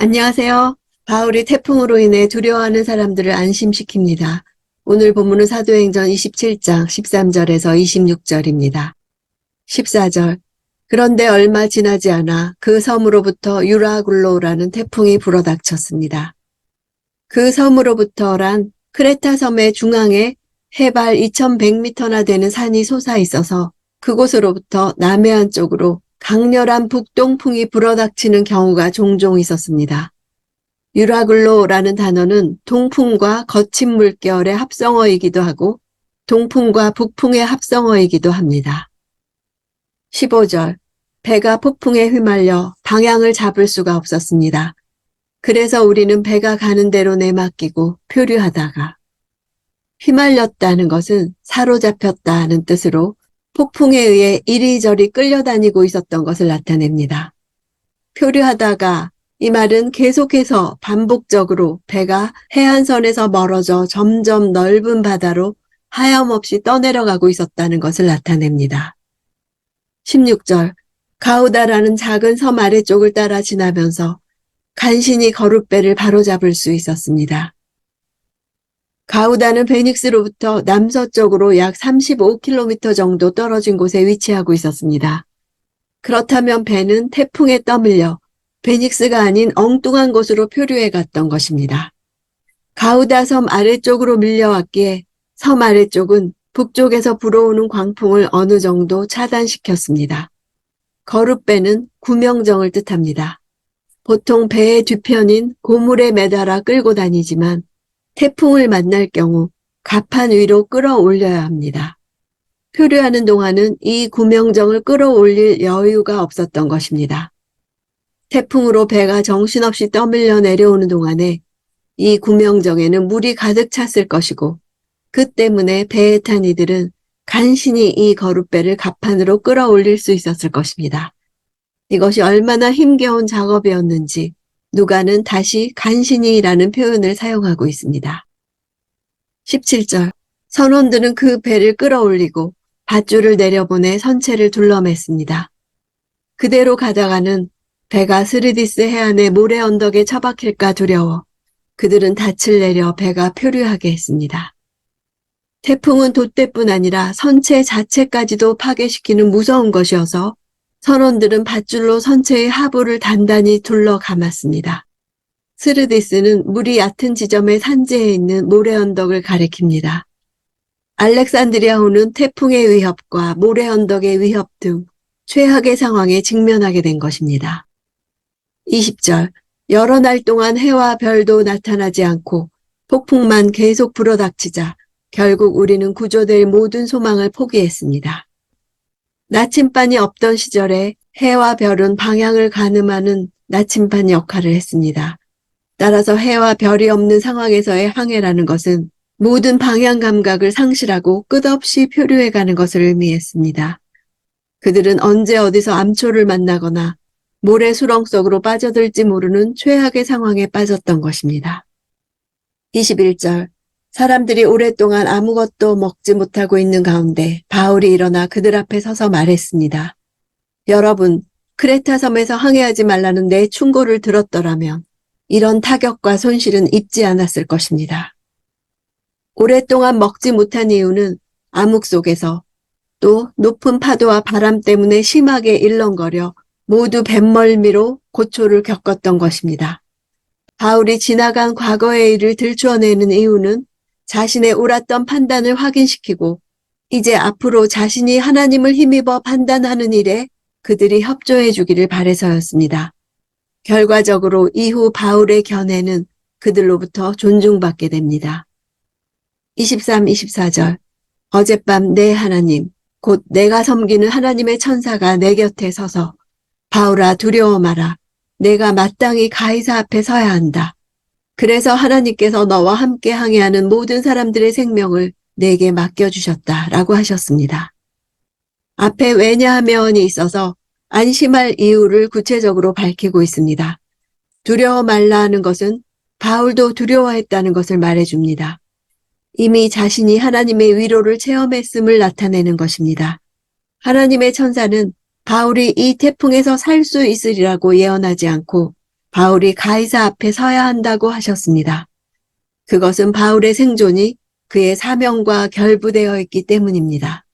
안녕하세요. 바울이 태풍으로 인해 두려워하는 사람들을 안심시킵니다. 오늘 본문은 사도행전 27장 13절에서 26절입니다. 14절. 그런데 얼마 지나지 않아 그 섬으로부터 유라굴로라는 태풍이 불어닥쳤습니다. 그 섬으로부터란 크레타 섬의 중앙에 해발 2100m나 되는 산이 솟아 있어서 그곳으로부터 남해안 쪽으로 강렬한 북동풍이 불어닥치는 경우가 종종 있었습니다. 유라굴로라는 단어는 동풍과 거친 물결의 합성어이기도 하고 동풍과 북풍의 합성어이기도 합니다. 15절. 배가 폭풍에 휘말려 방향을 잡을 수가 없었습니다. 그래서 우리는 배가 가는 대로 내맡기고 표류하다가 휘말렸다는 것은 사로잡혔다는 뜻으로 폭풍에 의해 이리저리 끌려다니고 있었던 것을 나타냅니다. 표류하다가 이 말은 계속해서 반복적으로 배가 해안선에서 멀어져 점점 넓은 바다로 하염없이 떠내려가고 있었다는 것을 나타냅니다. 16절. 가우다라는 작은 섬 아래쪽을 따라 지나면서 간신히 거룻배를 바로잡을 수 있었습니다. 가우다는 베닉스로부터 남서쪽으로 약 35km 정도 떨어진 곳에 위치하고 있었습니다. 그렇다면 배는 태풍에 떠밀려 베닉스가 아닌 엉뚱한 곳으로 표류해 갔던 것입니다. 가우다 섬 아래쪽으로 밀려왔기에 섬 아래쪽은 북쪽에서 불어오는 광풍을 어느 정도 차단시켰습니다. 거룻배는 구명정을 뜻합니다. 보통 배의 뒤편인 고물에 매달아 끌고 다니지만 태풍을 만날 경우 갑판 위로 끌어올려야 합니다. 표류하는 동안은 이 구명정을 끌어올릴 여유가 없었던 것입니다. 태풍으로 배가 정신없이 떠밀려 내려오는 동안에 이 구명정에는 물이 가득 찼을 것이고 그 때문에 배에 탄 이들은 간신히 이 거룻배를 갑판으로 끌어올릴 수 있었을 것입니다. 이것이 얼마나 힘겨운 작업이었는지 누가는 다시 간신히라는 표현을 사용하고 있습니다. 17절. 선원들은 그 배를 끌어올리고 밧줄을 내려보내 선체를 둘러맸습니다. 그대로 가다가는 배가 스르디스 해안의 모래 언덕에 처박힐까 두려워 그들은 닻을 내려 배가 표류하게 했습니다. 태풍은 돛대뿐 아니라 선체 자체까지도 파괴시키는 무서운 것이어서 선원들은 밧줄로 선체의 하부를 단단히 둘러 감았습니다. 스르디스는 물이 얕은 지점의 산지에 있는 모래 언덕을 가리킵니다. 알렉산드리아호는 태풍의 위협과 모래 언덕의 위협 등 최악의 상황에 직면하게 된 것입니다. 20절. 여러 날 동안 해와 별도 나타나지 않고 폭풍만 계속 불어닥치자 결국 우리는 구조될 모든 소망을 포기했습니다. 나침반이 없던 시절에 해와 별은 방향을 가늠하는 나침반 역할을 했습니다. 따라서 해와 별이 없는 상황에서의 항해라는 것은 모든 방향 감각을 상실하고 끝없이 표류해가는 것을 의미했습니다. 그들은 언제 어디서 암초를 만나거나 모래 수렁 속으로 빠져들지 모르는 최악의 상황에 빠졌던 것입니다. 21절. 사람들이 오랫동안 아무것도 먹지 못하고 있는 가운데 바울이 일어나 그들 앞에 서서 말했습니다. 여러분, 크레타 섬에서 항해하지 말라는 내 충고를 들었더라면 이런 타격과 손실은 입지 않았을 것입니다. 오랫동안 먹지 못한 이유는 암흑 속에서 또 높은 파도와 바람 때문에 심하게 일렁거려 모두 뱃멀미로 고초를 겪었던 것입니다. 바울이 지나간 과거의 일을 들추어내는 이유는 자신의 옳았던 판단을 확인시키고 이제 앞으로 자신이 하나님을 힘입어 판단하는 일에 그들이 협조해 주기를 바라서였습니다. 결과적으로 이후 바울의 견해는 그들로부터 존중받게 됩니다. 23, 24절. 어젯밤 내 하나님, 곧 내가 섬기는 하나님의 천사가 내 곁에 서서 바울아 두려워 마라. 내가 마땅히 가이사 앞에 서야 한다. 그래서 하나님께서 너와 함께 항해하는 모든 사람들의 생명을 내게 맡겨주셨다 라고 하셨습니다. 앞에 왜냐하면이 있어서 안심할 이유를 구체적으로 밝히고 있습니다. 두려워 말라 하는 것은 바울도 두려워했다는 것을 말해줍니다. 이미 자신이 하나님의 위로를 체험했음을 나타내는 것입니다. 하나님의 천사는 바울이 이 태풍에서 살 수 있으리라고 예언하지 않고 바울이 가이사 앞에 서야 한다고 하셨습니다. 그것은 바울의 생존이 그의 사명과 결부되어 있기 때문입니다.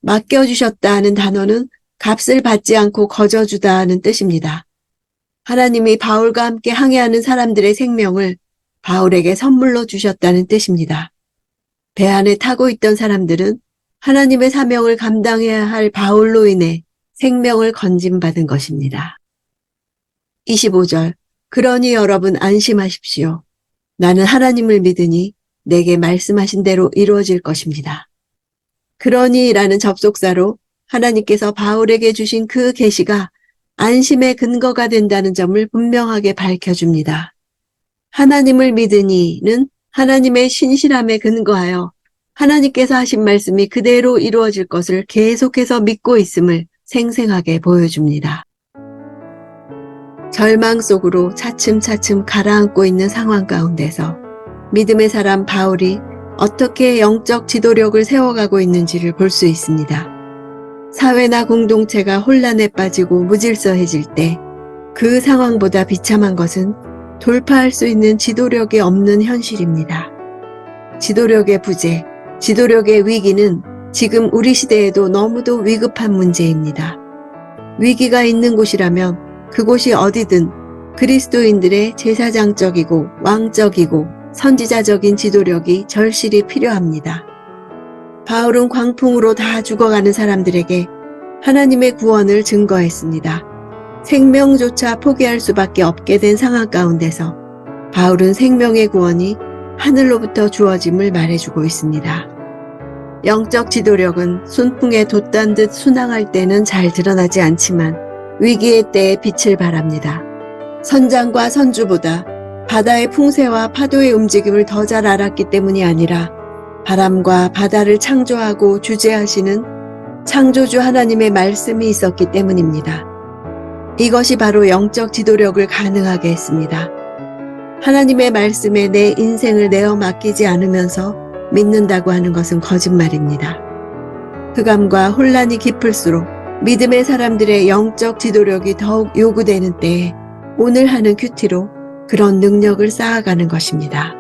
맡겨주셨다는 단어는 값을 받지 않고 거저주다는 뜻입니다. 하나님이 바울과 함께 항해하는 사람들의 생명을 바울에게 선물로 주셨다는 뜻입니다. 배 안에 타고 있던 사람들은 하나님의 사명을 감당해야 할 바울로 인해 생명을 건짐받은 것입니다. 25절. 그러니 여러분 안심하십시오. 나는 하나님을 믿으니 내게 말씀하신 대로 이루어질 것입니다. 그러니라는 접속사로 하나님께서 바울에게 주신 그 계시가 안심의 근거가 된다는 점을 분명하게 밝혀줍니다. 하나님을 믿으니는 하나님의 신실함에 근거하여 하나님께서 하신 말씀이 그대로 이루어질 것을 계속해서 믿고 있음을 생생하게 보여줍니다. 절망 속으로 차츰차츰 가라앉고 있는 상황 가운데서 믿음의 사람 바울이 어떻게 영적 지도력을 세워가고 있는지를 볼 수 있습니다. 사회나 공동체가 혼란에 빠지고 무질서해질 때 그 상황보다 비참한 것은 돌파할 수 있는 지도력이 없는 현실입니다. 지도력의 부재, 지도력의 위기는 지금 우리 시대에도 너무도 위급한 문제입니다. 위기가 있는 곳이라면 그곳이 어디든 그리스도인들의 제사장적이고 왕적이고 선지자적인 지도력이 절실히 필요합니다. 바울은 광풍으로 다 죽어가는 사람들에게 하나님의 구원을 증거했습니다. 생명조차 포기할 수밖에 없게 된 상황 가운데서 바울은 생명의 구원이 하늘로부터 주어짐을 말해주고 있습니다. 영적 지도력은 순풍에 돛단 듯 순항할 때는 잘 드러나지 않지만 위기의 때에 빛을 발합니다. 선장과 선주보다 바다의 풍세와 파도의 움직임을 더 잘 알았기 때문이 아니라 바람과 바다를 창조하고 주재하시는 창조주 하나님의 말씀이 있었기 때문입니다. 이것이 바로 영적 지도력을 가능하게 했습니다. 하나님의 말씀에 내 인생을 내어 맡기지 않으면서 믿는다고 하는 것은 거짓말입니다. 흑암과 혼란이 깊을수록 믿음의 사람들의 영적 지도력이 더욱 요구되는 때에 오늘 하는 큐티로 그런 능력을 쌓아가는 것입니다.